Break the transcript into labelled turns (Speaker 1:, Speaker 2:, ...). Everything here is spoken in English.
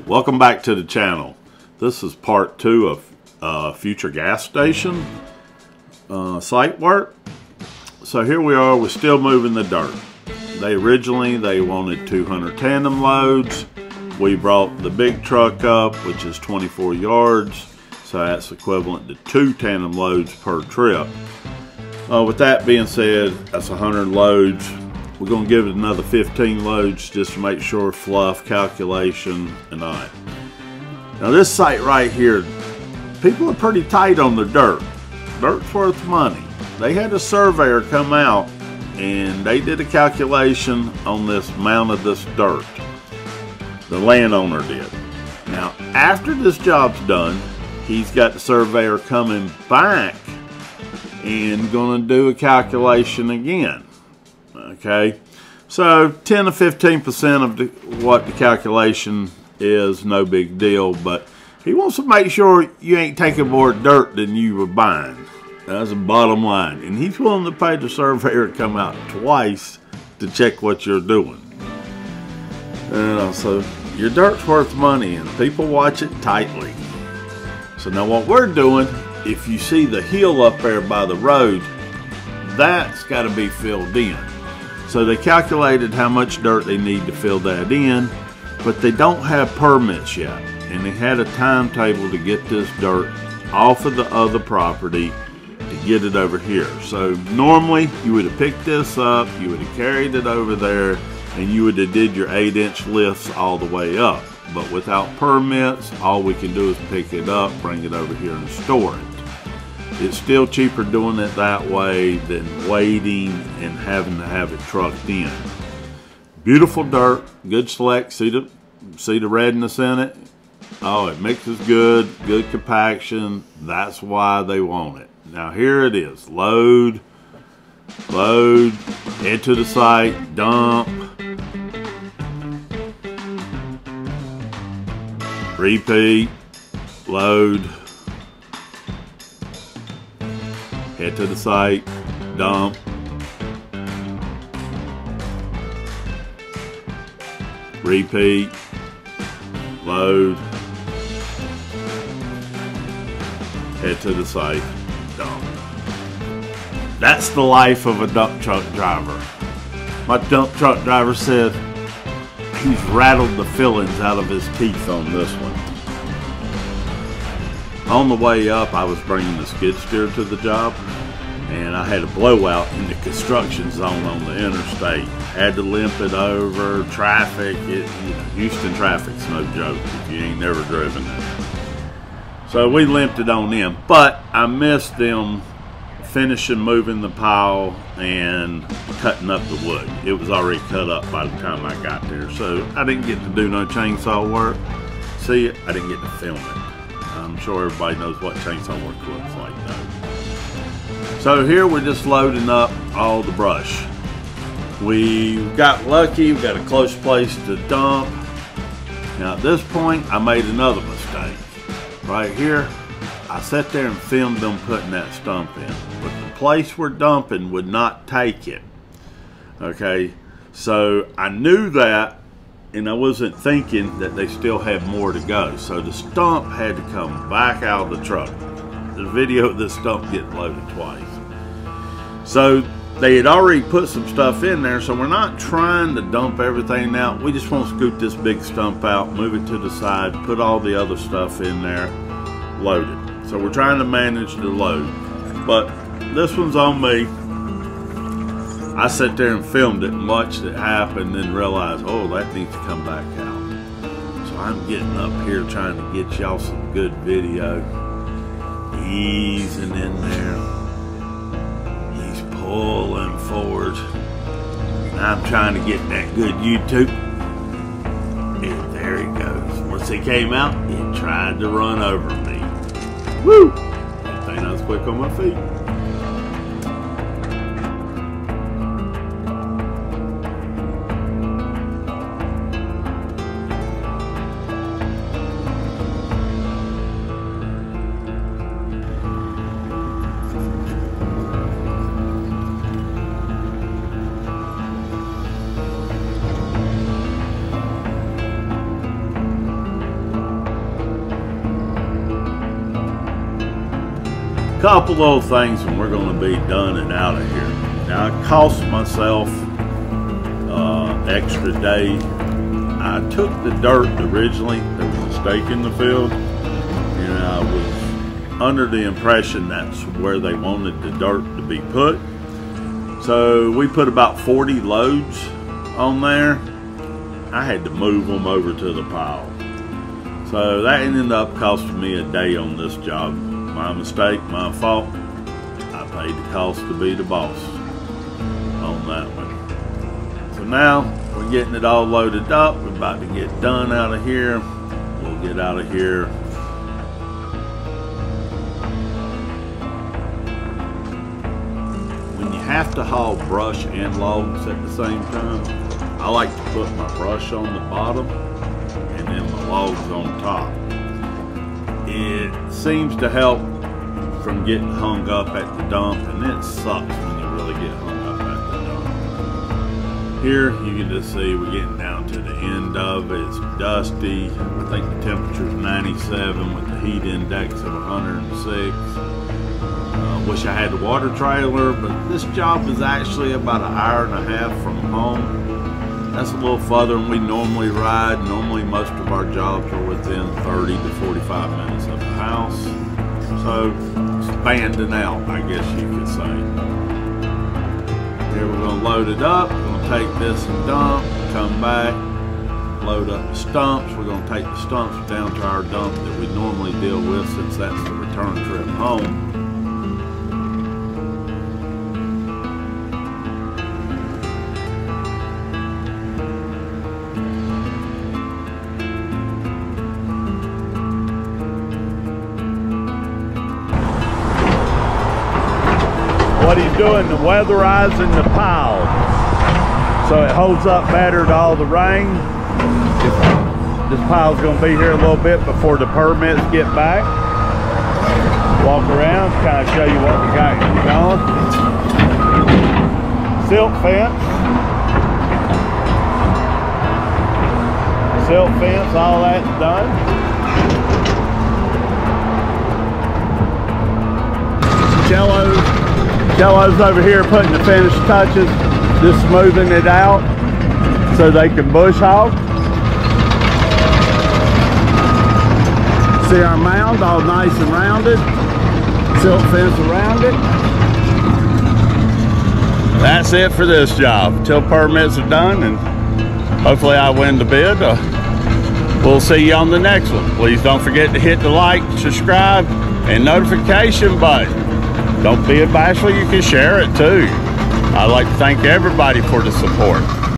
Speaker 1: Welcome back to the channel. This is part 2 of future gas station site work. So here we are, we're still moving the dirt. Originally they wanted 200 tandem loads. We brought the big truck up, which is 24 yards. So that's equivalent to 2 tandem loads per trip. With that being said, that's 100 loads. We're going to give it another 15 loads just to make sure fluff, calculation, and all that. Now this site right here, people are pretty tight on the dirt. Dirt's worth money. They had a surveyor come out and they did a calculation on this amount of this dirt. The landowner did. Now after this job's done, he's got the surveyor coming back and going to do a calculation again. Okay, so 10 to 15% of what the calculation is, no big deal, but he wants to make sure you ain't taking more dirt than you were buying. That's the bottom line. And he's willing to pay the surveyor to come out twice to check what you're doing. So your dirt's worth money and people watch it tightly. So now what we're doing, if you see the hill up there by the road, that's got to be filled in. So they calculated how much dirt they need to fill that in, but they don't have permits yet. And they had a timetable to get this dirt off of the other property to get it over here. So normally you would have picked this up, you would have carried it over there, and you would have did your 8-inch lifts all the way up. But without permits, all we can do is pick it up, bring it over here and store it. It's still cheaper doing it that way than waiting and having to have it trucked in. Beautiful dirt, good select, see the redness in it? Oh, it mixes good compaction. That's why they want it. Now here it is, load, head to the site, dump, repeat, load, head to the site, dump, repeat, load, head to the site, dump. That's the life of a dump truck driver. My dump truck driver said he's rattled the fillings out of his teeth on this one. On the way up, I was bringing the skid steer to the job, and I had a blowout in the construction zone on the interstate. Had to limp it over. Traffic, Houston traffic's no joke if you ain't never driven it. So we limped it on in, but I missed them finishing moving the pile and cutting up the wood. It was already cut up by the time I got there, so I didn't get to do no chainsaw work. See it? I didn't get to film it. I'm sure everybody knows what chainsaw work looks like though. So here we're just loading up all the brush. We got lucky, we got a close place to dump. Now at this point, I made another mistake. Right here, I sat there and filmed them putting that stump in, but the place we're dumping would not take it. Okay, so I knew that, and I wasn't thinking that they still had more to go. So the stump had to come back out of the truck. There's a video of this stump getting loaded twice. So they had already put some stuff in there, so we're not trying to dump everything out. We just want to scoop this big stump out, move it to the side, put all the other stuff in there, load it. So we're trying to manage the load. But this one's on me. I sat there and filmed it and watched it happen, and then realized, oh, that needs to come back out. So I'm getting up here trying to get y'all some good video. Easing in there. He's pulling forward. I'm trying to get that good YouTube. And there he goes. Once he came out, he tried to run over me. Woo! Good thing I was quick on my feet. Couple little things and we're going to be done and out of here. Now, it cost myself extra day. I took the dirt originally. There was a stake in the field, and I was under the impression that's where they wanted the dirt to be put. So we put about 40 loads on there. I had to move them over to the pile. So that ended up costing me a day on this job. My mistake, my fault. I paid the cost to be the boss on that one. So now we're getting it all loaded up. We're about to get done out of here. We'll get out of here. When you have to haul brush and logs at the same time, I like to put my brush on the bottom and then my logs on top. It seems to help from getting hung up at the dump, and it sucks when you really get hung up at the dump. Here you can just see we're getting down to the end of it. It's dusty. I think the temperature is 97 with the heat index of 106. Wish I had the water trailer, but this job is actually about an hour and a half from home. That's a little further than we normally ride. Normally most of our jobs are within 30 to 45 minutes of the house. So expanding out, I guess you could say. Here we're going to load it up. We're going to take this and dump, come back, load up the stumps. We're going to take the stumps down to our dump that we normally deal with, since that's the return trip home. What he's doing, the weatherizing the pile, so it holds up better to all the rain. This pile's going to be here a little bit before the permits get back. Walk around, kind of show you what we got going. Silt fence. Silt fence, all that's done. Jello's over here putting the finished touches, just smoothing it out so they can bush hog. See our mound all nice and rounded, silt fence around it. That's it for this job till permits are done, and hopefully I win the bid. We'll see you on the next one. Please don't forget to hit the like, subscribe, and notification button. Don't be bashful, you can share it too. I'd like to thank everybody for the support.